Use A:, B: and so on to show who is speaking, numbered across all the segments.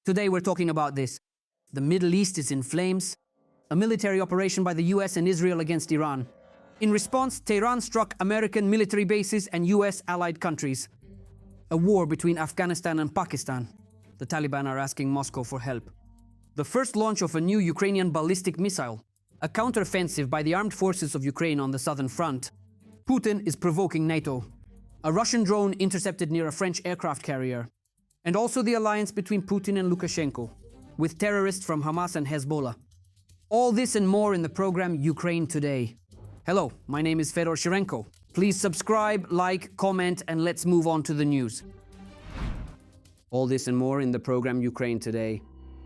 A: Today we're talking about this. The Middle East is in flames. A military operation by the US and Israel against Iran. In response, Tehran struck American military bases and US allied countries. A war between Afghanistan and Pakistan. The Taliban are asking Moscow for help. The first launch of a new Ukrainian ballistic missile. A counteroffensive by the armed forces of Ukraine on the southern front. Putin is provoking NATO. A Russian drone intercepted near a French aircraft carrier. And also the alliance between Putin and Lukashenko, with terrorists from Hamas and Hezbollah. All this and more in the program Ukraine Today. Hello, my name is Fedor Shirenko. Please subscribe, like, comment, and let's move on to the news. All this and more in the program Ukraine Today.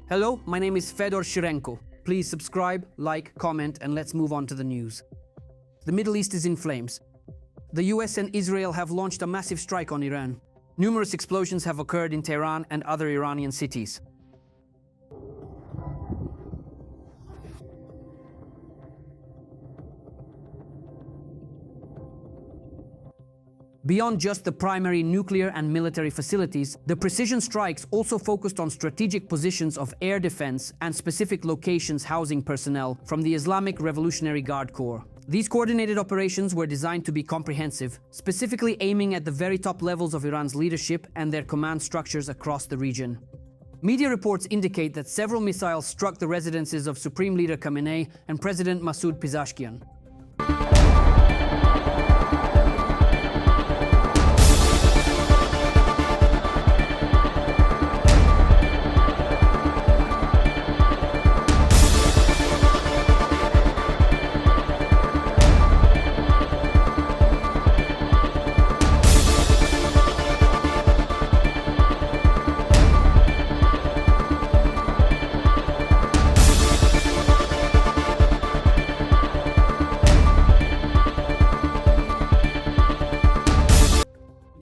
A: Hello, my name is Fedor Shirenko. Please subscribe, like, comment, and let's move on to the news. The Middle East is in flames. The US and Israel have launched a massive strike on Iran. Numerous explosions have occurred in Tehran and other Iranian cities. Beyond just the primary nuclear and military facilities, the precision strikes also focused on strategic positions of air defense and specific locations housing personnel from the Islamic Revolutionary Guard Corps. These coordinated operations were designed to be comprehensive, specifically aiming at the very top levels of Iran's leadership and their command structures across the region. Media reports indicate that several missiles struck the residences of Supreme Leader Khamenei and President Masoud Pezeshkian.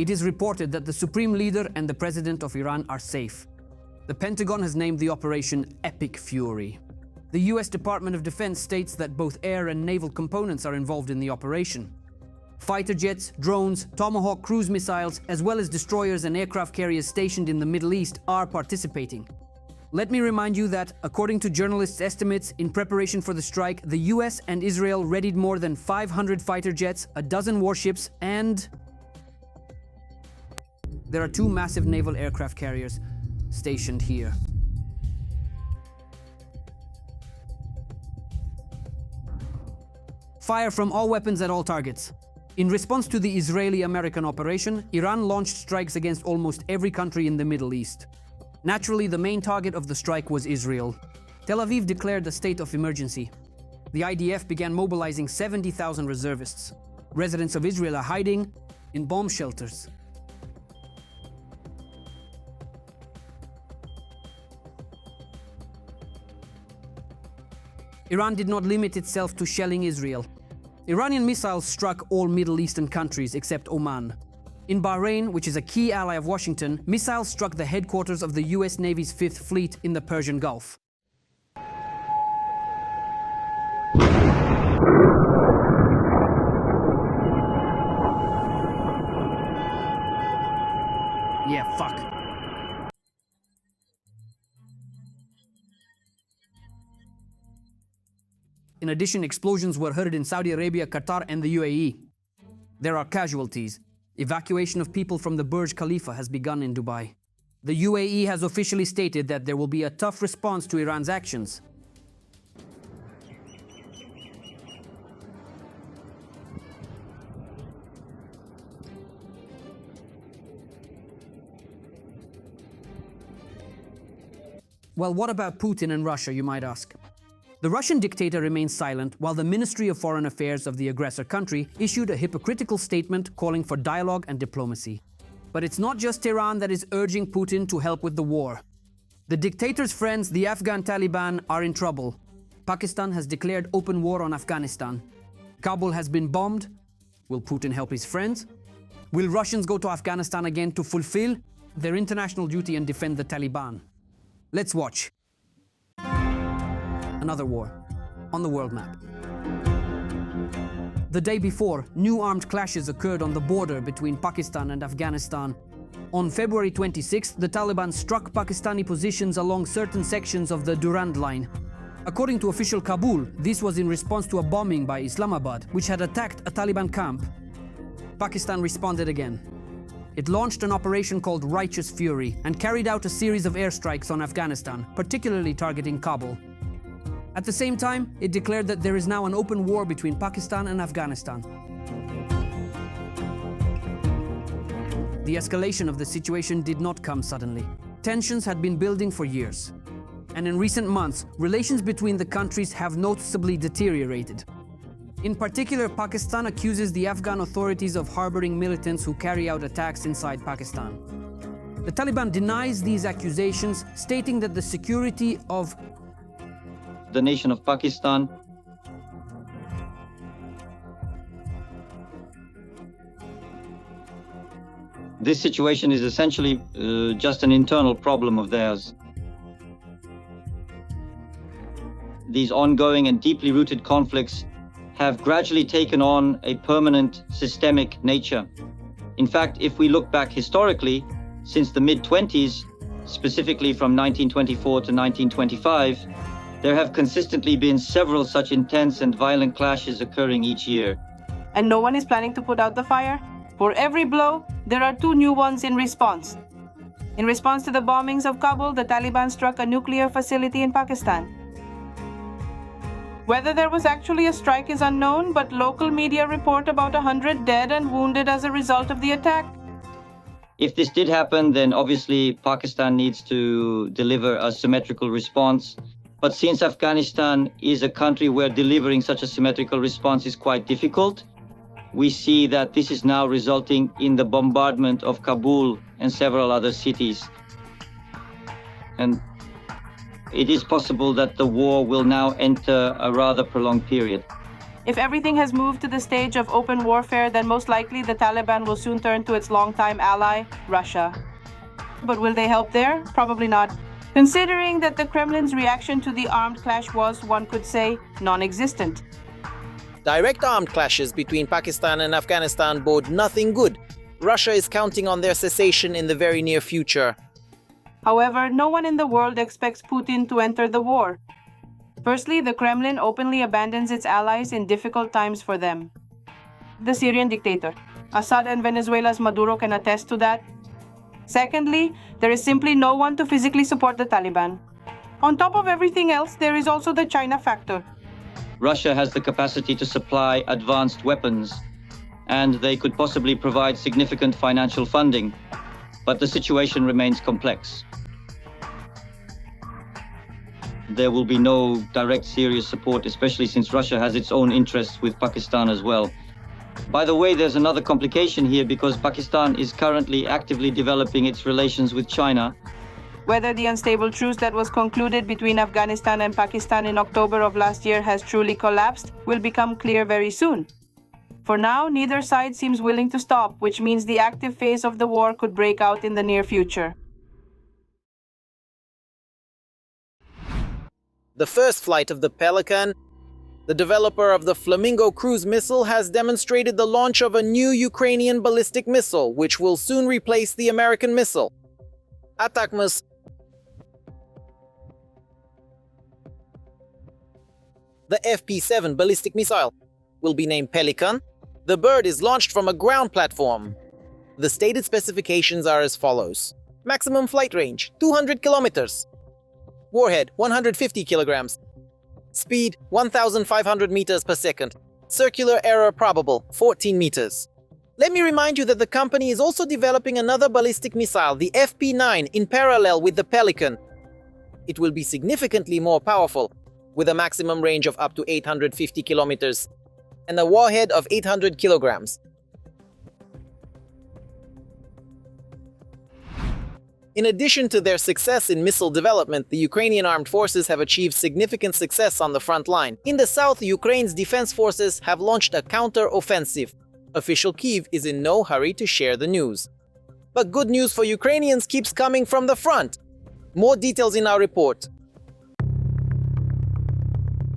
A: It is reported that the Supreme Leader and the President of Iran are safe. The Pentagon has named the operation Epic Fury. The US Department of Defense states that both air and naval components are involved in the operation. Fighter jets, drones, Tomahawk cruise missiles, as well as destroyers and aircraft carriers stationed in the Middle East are participating. Let me remind you that, according to journalists' estimates, in preparation for the strike, the US and Israel readied more than 500 fighter jets, a dozen warships, and there are two massive naval aircraft carriers stationed here. Fire from all weapons at all targets. In response to the Israeli-American operation, Iran launched strikes against almost every country in the Middle East. Naturally, the main target of the strike was Israel. Tel Aviv declared a state of emergency. The IDF began mobilizing 70,000 reservists. Residents of Israel are hiding in bomb shelters. Iran did not limit itself to shelling Israel. Iranian missiles struck all Middle Eastern countries except Oman. In Bahrain, which is a key ally of Washington, missiles struck the headquarters of the US Navy's 5th Fleet in the Persian Gulf. Yeah, fuck. In addition, explosions were heard in Saudi Arabia, Qatar, and the UAE. There are casualties. Evacuation of people from the Burj Khalifa has begun in Dubai. The UAE has officially stated that there will be a tough response to Iran's actions. Well, what about Putin and Russia, you might ask? The Russian dictator remains silent while the Ministry of Foreign Affairs of the aggressor country issued a hypocritical statement calling for dialogue and diplomacy. But it's not just Tehran that is urging Putin to help with the war. The dictator's friends, the Afghan Taliban, are in trouble. Pakistan has declared open war on Afghanistan. Kabul has been bombed. Will Putin help his friends? Will Russians go to Afghanistan again to fulfill their international duty and defend the Taliban? Let's watch. Another war on the world map. The day before, new armed clashes occurred on the border between Pakistan and Afghanistan. On February 26th, the Taliban struck Pakistani positions along certain sections of the Durand Line. According to official Kabul, this was in response to a bombing by Islamabad, which had attacked a Taliban camp. Pakistan responded again. It launched an operation called Righteous Fury and carried out a series of airstrikes on Afghanistan, particularly targeting Kabul. At the same time, it declared that there is now an open war between Pakistan and Afghanistan. The escalation of the situation did not come suddenly. Tensions had been building for years. And in recent months, relations between the countries have noticeably deteriorated. In particular, Pakistan accuses the Afghan authorities of harboring militants who carry out attacks inside Pakistan. The Taliban denies these accusations, stating that the security of
B: the nation of Pakistan this situation is essentially just an internal problem of theirs. These ongoing and deeply rooted conflicts have gradually taken on a permanent systemic nature. In fact, if we look back historically, since the mid-20s, specifically from 1924 to 1925, there have consistently been several such intense and violent clashes occurring each year.
C: And no one is planning to put out the fire? For every blow, there are two new ones in response. In response to the bombings of Kabul, the Taliban struck a nuclear facility in Pakistan. Whether there was actually a strike is unknown, but local media report about 100 dead and wounded as a result of the attack.
B: If this did happen, then obviously Pakistan needs to deliver a symmetrical response. But since Afghanistan is a country where delivering such a symmetrical response is quite difficult, we see that this is now resulting in the bombardment of Kabul and several other cities. And it is possible that the war will now enter a rather prolonged period.
C: If everything has moved to the stage of open warfare, then most likely the Taliban will soon turn to its longtime ally, Russia. But will they help there? Probably not. Considering that the Kremlin's reaction to the armed clash was, one could say, non-existent.
D: Direct armed clashes between Pakistan and Afghanistan bode nothing good. Russia is counting on their cessation in the very near future.
C: However, no one in the world expects Putin to enter the war. Firstly, the Kremlin openly abandons its allies in difficult times for them. The Syrian dictator, Assad, and Venezuela's Maduro can attest to that. Secondly, there is simply no one to physically support the Taliban. On top of everything else, there is also the China factor.
B: Russia has the capacity to supply advanced weapons, and they could possibly provide significant financial funding, but the situation remains complex. There will be no direct serious support, especially since Russia has its own interests with Pakistan as well. By the way, there's another complication here because Pakistan is currently actively developing its relations with China.
C: Whether the unstable truce that was concluded between Afghanistan and Pakistan in October of last year has truly collapsed will become clear very soon. For now, neither side seems willing to stop, which means the active phase of the war could break out in the near future.
D: The first flight of the Pelican, the developer of the Flamingo cruise missile, has demonstrated the launch of a new Ukrainian ballistic missile, which will soon replace the American missile. Atakmas. The FP-7 ballistic missile will be named Pelican. The bird is launched from a ground platform. The stated specifications are as follows. Maximum flight range, 200 kilometers. Warhead, 150 kilograms. Speed, 1,500 meters per second. Circular error probable, 14 meters. Let me remind you that the company is also developing another ballistic missile, the FP-9, in parallel with the Pelican. It will be significantly more powerful, with a maximum range of up to 850 kilometers and a warhead of 800 kilograms. In addition to their success in missile development, the Ukrainian Armed Forces have achieved significant success on the front line. In the south, Ukraine's defense forces have launched a counteroffensive. Official Kyiv is in no hurry to share the news. But good news for Ukrainians keeps coming from the front. More details in our report.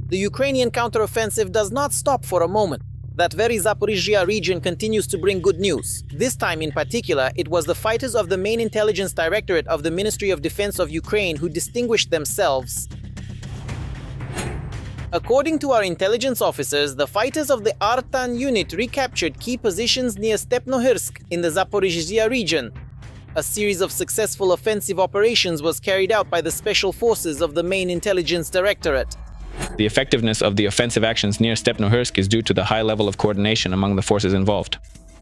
D: The Ukrainian counteroffensive does not stop for a moment. That very Zaporizhia region continues to bring good news. This time in particular, it was the fighters of the main intelligence directorate of the Ministry of Defense of Ukraine who distinguished themselves. According to our intelligence officers, the fighters of the Artan unit recaptured key positions near Stepnohirsk in the Zaporizhia region. A series of successful offensive operations was carried out by the special forces of the main intelligence directorate.
E: The effectiveness of the offensive actions near Stepnohirsk is due to the high level of coordination among the forces involved.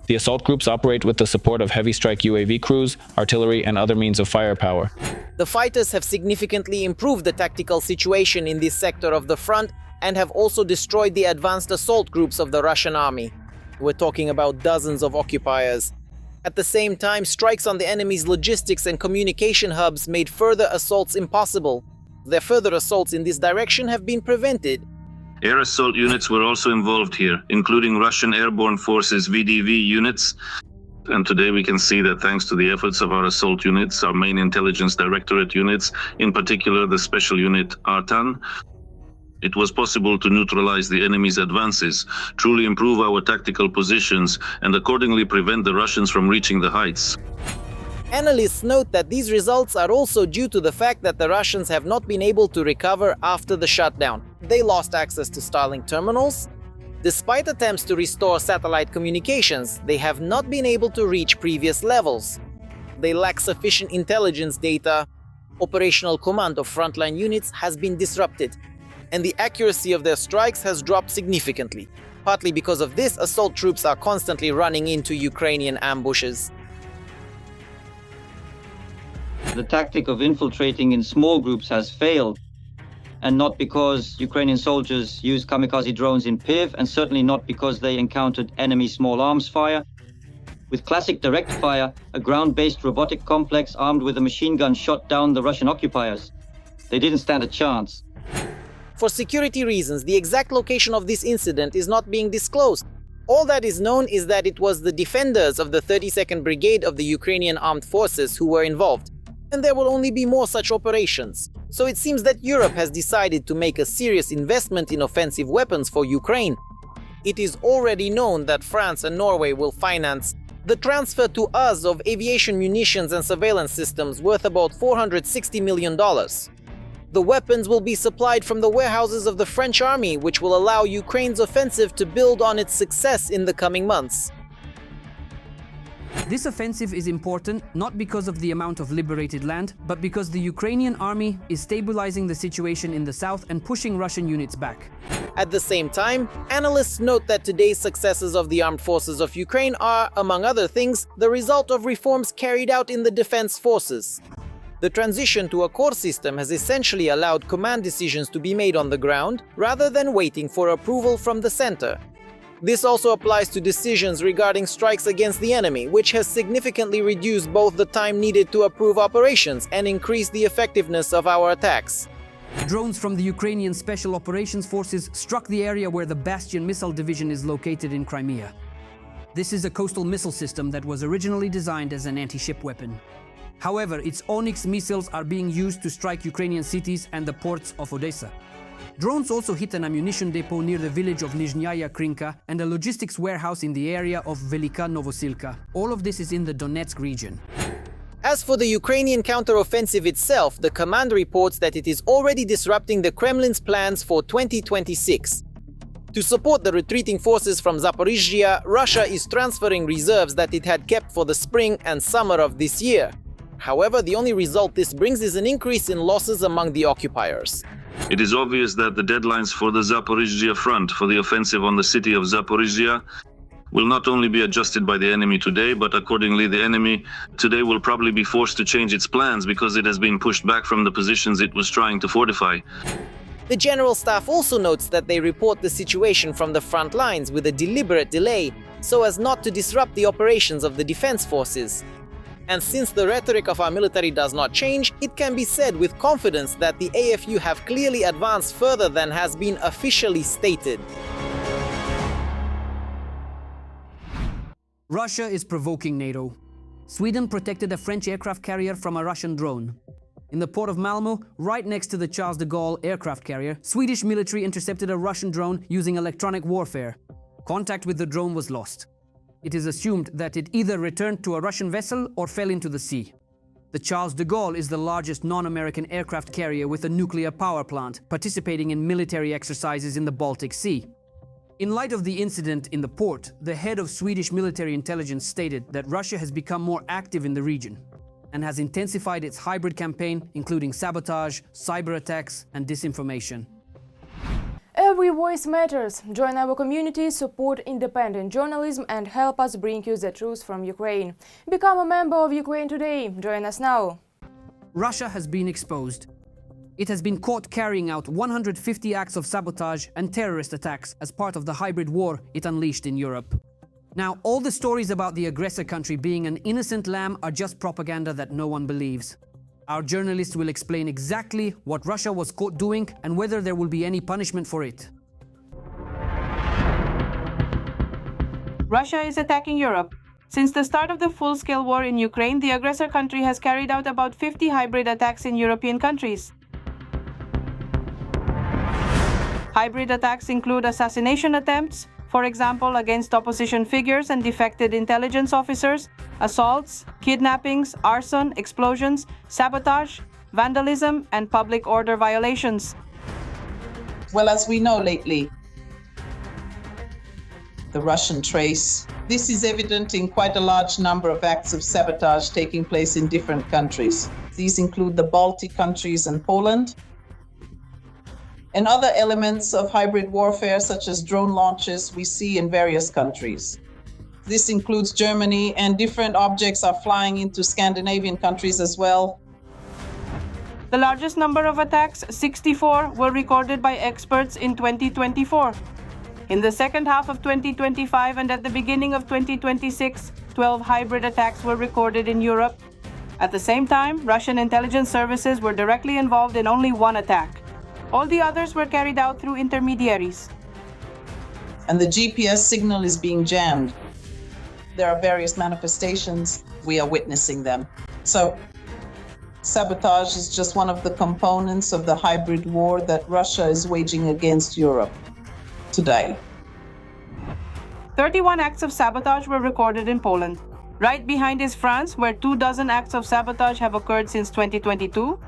E: The assault groups operate with the support of heavy strike UAV crews, artillery, and other means of firepower.
D: The fighters have significantly improved the tactical situation in this sector of the front and have also destroyed the advanced assault groups of the Russian army. We're talking about dozens of occupiers. At the same time, strikes on the enemy's logistics and communication hubs made further assaults impossible. Their further assaults in this direction have been prevented.
F: Air assault units were also involved here, including Russian Airborne Forces VDV units. And today we can see that thanks to the efforts of our assault units, our main intelligence directorate units, in particular the special unit Artan, it was possible to neutralize the enemy's advances, truly improve our tactical positions, and accordingly prevent the Russians from reaching the heights.
D: Analysts note that these results are also due to the fact that the Russians have not been able to recover after the shutdown. They lost access to Starlink terminals. Despite attempts to restore satellite communications, they have not been able to reach previous levels. They lack sufficient intelligence data. Operational command of frontline units has been disrupted, and the accuracy of their strikes has dropped significantly. Partly because of this, assault troops are constantly running into Ukrainian ambushes.
B: The tactic of infiltrating in small groups has failed, and not because Ukrainian soldiers used kamikaze drones in PIV, and certainly not because they encountered enemy small arms fire. With classic direct fire, a ground-based robotic complex armed with a machine gun shot down the Russian occupiers. They didn't stand a chance.
D: For security reasons, the exact location of this incident is not being disclosed. All that is known is that it was the defenders of the 32nd Brigade of the Ukrainian Armed Forces who were involved, and there will only be more such operations. So it seems that Europe has decided to make a serious investment in offensive weapons for Ukraine. It is already known that France and Norway will finance the transfer to us of aviation munitions and surveillance systems worth about $460 million. The weapons will be supplied from the warehouses of the French army, which will allow Ukraine's offensive to build on its success in the coming months.
A: This offensive is important not because of the amount of liberated land, but because the Ukrainian army is stabilizing the situation in the south and pushing Russian units back.
D: At the same time, analysts note that today's successes of the armed forces of Ukraine are, among other things, the result of reforms carried out in the defense forces. The transition to a core system has essentially allowed command decisions to be made on the ground, rather than waiting for approval from the center. This also applies to decisions regarding strikes against the enemy, which has significantly reduced both the time needed to approve operations and increased the effectiveness of our attacks.
A: Drones from the Ukrainian Special Operations Forces struck the area where the Bastion missile division is located in Crimea. This is a coastal missile system that was originally designed as an anti-ship weapon. However, its Onyx missiles are being used to strike Ukrainian cities and the ports of Odessa. Drones also hit an ammunition depot near the village of Nizhnaya Krinka and a logistics warehouse in the area of Velika Novosilka. All of this is in the Donetsk region.
D: As for the Ukrainian counteroffensive itself, the command reports that it is already disrupting the Kremlin's plans for 2026. To support the retreating forces from Zaporizhia, Russia is transferring reserves that it had kept for the spring and summer of this year. However, the only result this brings is an increase in losses among the occupiers.
F: It is obvious that the deadlines for the Zaporizhia front, for the offensive on the city of Zaporizhia, will not only be adjusted by the enemy today, but accordingly the enemy today will probably be forced to change its plans because it has been pushed back from the positions it was trying to fortify.
D: The General Staff also notes that they report the situation from the front lines with a deliberate delay, so as not to disrupt the operations of the defense forces. And since the rhetoric of our military does not change, it can be said with confidence that the AFU have clearly advanced further than has been officially stated.
A: Russia is provoking NATO. Sweden protected a French aircraft carrier from a Russian drone. In the port of Malmö, right next to the Charles de Gaulle aircraft carrier, Swedish military intercepted a Russian drone using electronic warfare. Contact with the drone was lost. It is assumed that it either returned to a Russian vessel or fell into the sea. The Charles de Gaulle is the largest non-American aircraft carrier with a nuclear power plant, participating in military exercises in the Baltic Sea. In light of the incident in the port, the head of Swedish military intelligence stated that Russia has become more active in the region and has intensified its hybrid campaign, including sabotage, cyber attacks, and disinformation.
G: Every voice matters. Join our community, support independent journalism, and help us bring you the truth from Ukraine. Become a member of Ukraine Today. Join us now.
A: Russia has been exposed. It has been caught carrying out 150 acts of sabotage and terrorist attacks as part of the hybrid war it unleashed in Europe. Now, all the stories about the aggressor country being an innocent lamb are just propaganda that no one believes. Our journalists will explain exactly what Russia was caught doing and whether there will be any punishment for it.
C: Russia is attacking Europe. Since the start of the full-scale war in Ukraine, the aggressor country has carried out about 50 hybrid attacks in European countries. Hybrid attacks include assassination attempts, for example, against opposition figures and defected intelligence officers, assaults, kidnappings, arson, explosions, sabotage, vandalism, and public order violations.
H: Well, as we know lately, the Russian trace. This is evident in quite a large number of acts of sabotage taking place in different countries. These include the Baltic countries and Poland, and other elements of hybrid warfare, such as drone launches, we see in various countries. This includes Germany, and different objects are flying into Scandinavian countries as well.
C: The largest number of attacks, 64, were recorded by experts in 2024. In the second half of 2025 and at the beginning of 2026, 12 hybrid attacks were recorded in Europe. At the same time, Russian intelligence services were directly involved in only one attack. All the others were carried out through intermediaries.
H: And the GPS signal is being jammed. There are various manifestations. We are witnessing them. So, sabotage is just one of the components of the hybrid war that Russia is waging against Europe today.
C: 31 acts of sabotage were recorded in Poland. Right behind is France, where 24 acts of sabotage have occurred since 2022.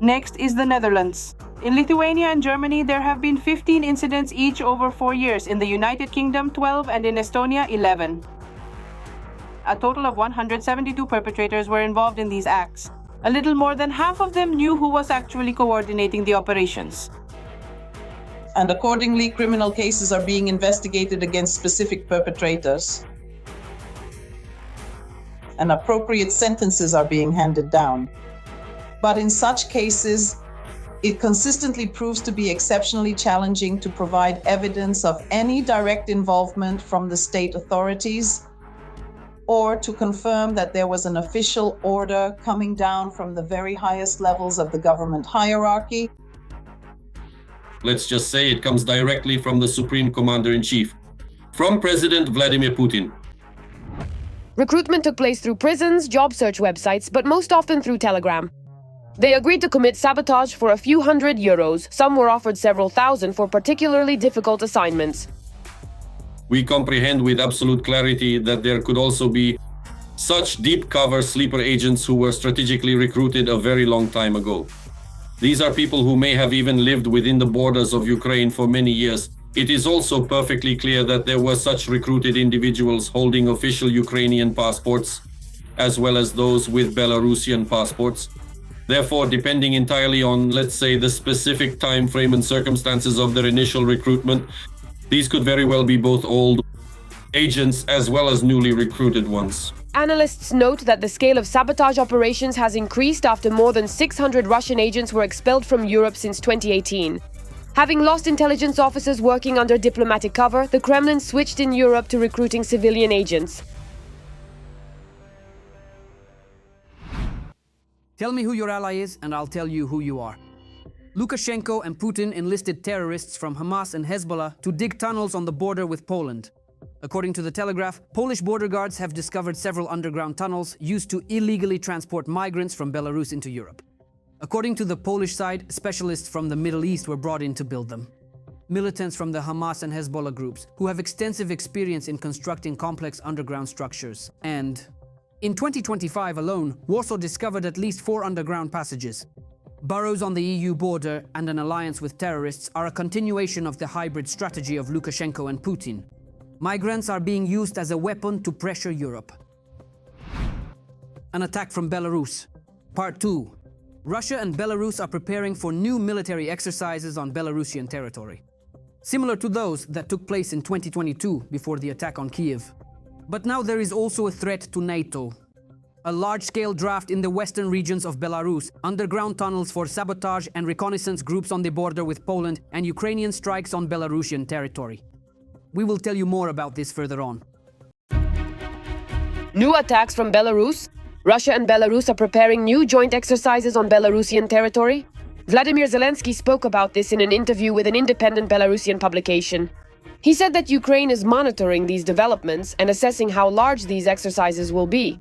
C: Next is the Netherlands. In Lithuania and Germany, there have been 15 incidents each over 4 years. In the United Kingdom, 12, and in Estonia, 11. A total of 172 perpetrators were involved in these acts. A little more than half of them knew who was actually coordinating the operations.
H: And accordingly, criminal cases are being investigated against specific perpetrators. And appropriate sentences are being handed down. But in such cases, it consistently proves to be exceptionally challenging to provide evidence of any direct involvement from the state authorities or to confirm that there was an official order coming down from the very highest levels of the government hierarchy.
I: Let's just say it comes directly from the Supreme Commander-in-Chief, from President Vladimir Putin.
J: Recruitment took place through prisons, job search websites, but most often through Telegram. They agreed to commit sabotage for a few €100. Some were offered several thousand for particularly difficult assignments.
I: We comprehend with absolute clarity that there could also be such deep cover sleeper agents who were strategically recruited a very long time ago. These are people who may have even lived within the borders of Ukraine for many years. It is also perfectly clear that there were such recruited individuals holding official Ukrainian passports, as well as those with Belarusian passports. Therefore, depending entirely on, let's say, the specific time frame and circumstances of their initial recruitment, these could very well be both old agents as well as newly recruited ones.
J: Analysts note that the scale of sabotage operations has increased after more than 600 Russian agents were expelled from Europe since 2018. Having lost intelligence officers working under diplomatic cover, the Kremlin switched in Europe to recruiting civilian agents.
A: Tell me who your ally is, and I'll tell you who you are. Lukashenko and Putin enlisted terrorists from Hamas and Hezbollah to dig tunnels on the border with Poland. According to the Telegraph, Polish border guards have discovered several underground tunnels used to illegally transport migrants from Belarus into Europe. According to the Polish side, specialists from the Middle East were brought in to build them. militants from the Hamas and Hezbollah groups, who have extensive experience in constructing complex underground structures. And in 2025 alone, Warsaw discovered at least 4 underground passages. Burrows on the EU border and an alliance with terrorists are a continuation of the hybrid strategy of Lukashenko and Putin. Migrants are being used as a weapon to pressure Europe. An attack from Belarus. Part 2. Russia and Belarus are preparing for new military exercises on Belarusian territory, similar to those that took place in 2022 before the attack on Kiev. But now there is also a threat to NATO. A large-scale draft in the western regions of Belarus, underground tunnels for sabotage and reconnaissance groups on the border with Poland, and Ukrainian strikes on Belarusian territory. We will tell you more about this further on.
J: New attacks from Belarus. Russia and Belarus are preparing new joint exercises on Belarusian territory. Vladimir Zelensky spoke about this in an interview with an independent Belarusian publication. He said that Ukraine is monitoring these developments and assessing how large these exercises will be.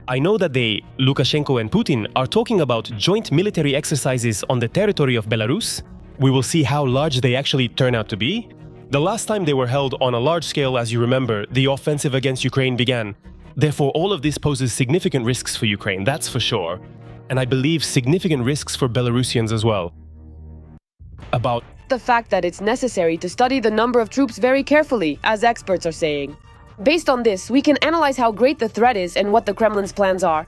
K: I know that Lukashenko and Putin, are talking about joint military exercises on the territory of Belarus. We will see how large they actually turn out to be. The last time they were held on a large scale, as you remember, the offensive against Ukraine began. Therefore, all of this poses significant risks for Ukraine, that's for sure. And I believe significant risks for Belarusians as well. About
J: the fact that it's necessary to study the number of troops very carefully, as experts are saying. Based on this, we can analyze how great the threat is and what the Kremlin's plans are.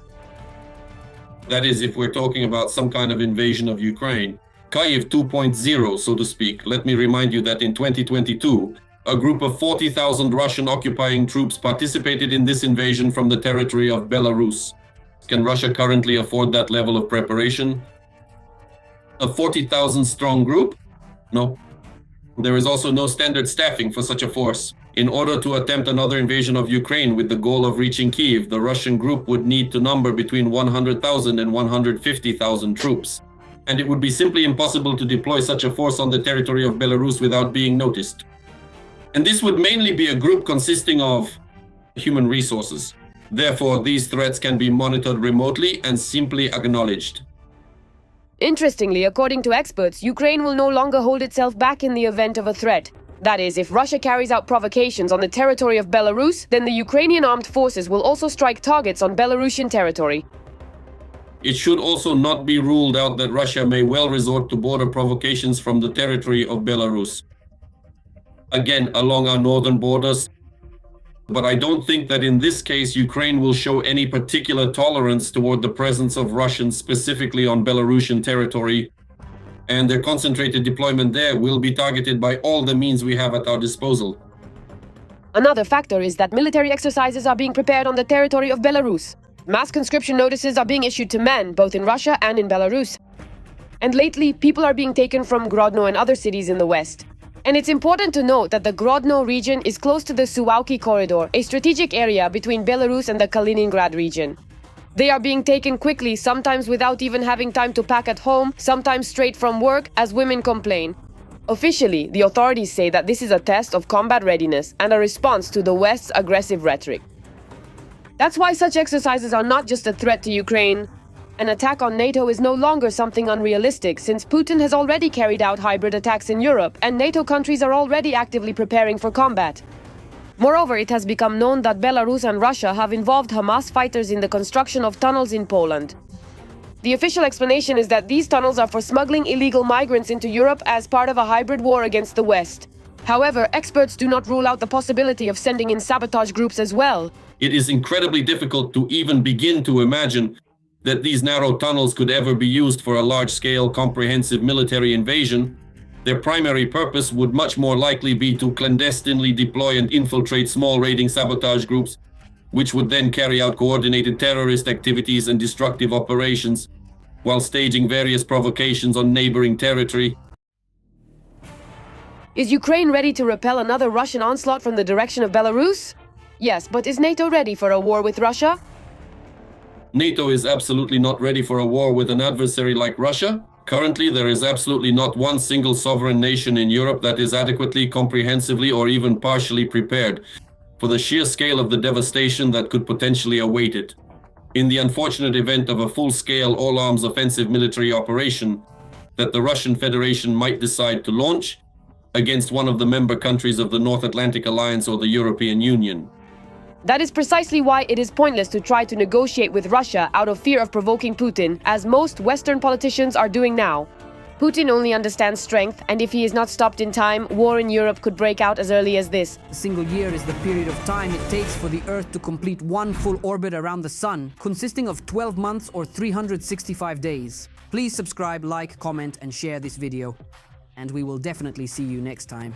I: That is, if we're talking about some kind of invasion of Ukraine. Kyiv 2.0, so to speak. Let me remind you that in 2022, a group of 40,000 Russian occupying troops participated in this invasion from the territory of Belarus. Can Russia currently afford that level of preparation? A 40,000 strong group? No. There is also no standard staffing for such a force. In order to attempt another invasion of Ukraine with the goal of reaching Kyiv, the Russian group would need to number between 100,000 and 150,000 troops. And it would be simply impossible to deploy such a force on the territory of Belarus without being noticed. And this would mainly be a group consisting of human resources. Therefore, these threats can be monitored remotely and simply acknowledged.
J: Interestingly, according to experts, Ukraine will no longer hold itself back in the event of a threat. That is, if Russia carries out provocations on the territory of Belarus, then the Ukrainian Armed Forces will also strike targets on Belarusian territory.
I: It should also not be ruled out that Russia may well resort to border provocations from the territory of Belarus. Again, along our northern borders. But I don't think that in this case Ukraine will show any particular tolerance toward the presence of Russians specifically on Belarusian territory, and their concentrated deployment there will be targeted by all the means we have at our disposal.
J: Another factor is that military exercises are being prepared on the territory of Belarus. Mass conscription notices are being issued to men, both in Russia and in Belarus. And lately, people are being taken from Grodno and other cities in the west. And it's important to note that the Grodno region is close to the Suwałki corridor, a strategic area between Belarus and the Kaliningrad region. They are being taken quickly, sometimes without even having time to pack at home, sometimes straight from work, as women complain. Officially, the authorities say that this is a test of combat readiness and a response to the West's aggressive rhetoric. That's why such exercises are not just a threat to Ukraine. An attack on NATO is no longer something unrealistic, since Putin has already carried out hybrid attacks in Europe, and NATO countries are already actively preparing for combat. Moreover, it has become known that Belarus and Russia have involved Hamas fighters in the construction of tunnels in Poland. The official explanation is that these tunnels are for smuggling illegal migrants into Europe as part of a hybrid war against the West. However, experts do not rule out the possibility of sending in sabotage groups as well.
I: It is incredibly difficult to even begin to imagine that these narrow tunnels could ever be used for a large-scale, comprehensive military invasion. Their primary purpose would much more likely be to clandestinely deploy and infiltrate small raiding sabotage groups, which would then carry out coordinated terrorist activities and destructive operations, while staging various provocations on neighboring territory.
J: Is Ukraine ready to repel another Russian onslaught from the direction of Belarus? Yes, but is NATO ready for a war with Russia?
I: NATO is absolutely not ready for a war with an adversary like Russia. Currently, there is absolutely not one single sovereign nation in Europe that is adequately, comprehensively, or even partially prepared for the sheer scale of the devastation that could potentially await it. In the unfortunate event of a full-scale, all-arms offensive military operation, that the Russian Federation might decide to launch against one of the member countries of the North Atlantic Alliance or the European Union.
J: That is precisely why it is pointless to try to negotiate with Russia out of fear of provoking Putin, as most Western politicians are doing now. Putin only understands strength, and if he is not stopped in time, war in Europe could break out as early as this.
A: A single year is the period of time it takes for the Earth to complete one full orbit around the Sun, consisting of 12 months or 365 days. Please subscribe, like, comment, and share this video. And we will definitely see you next time.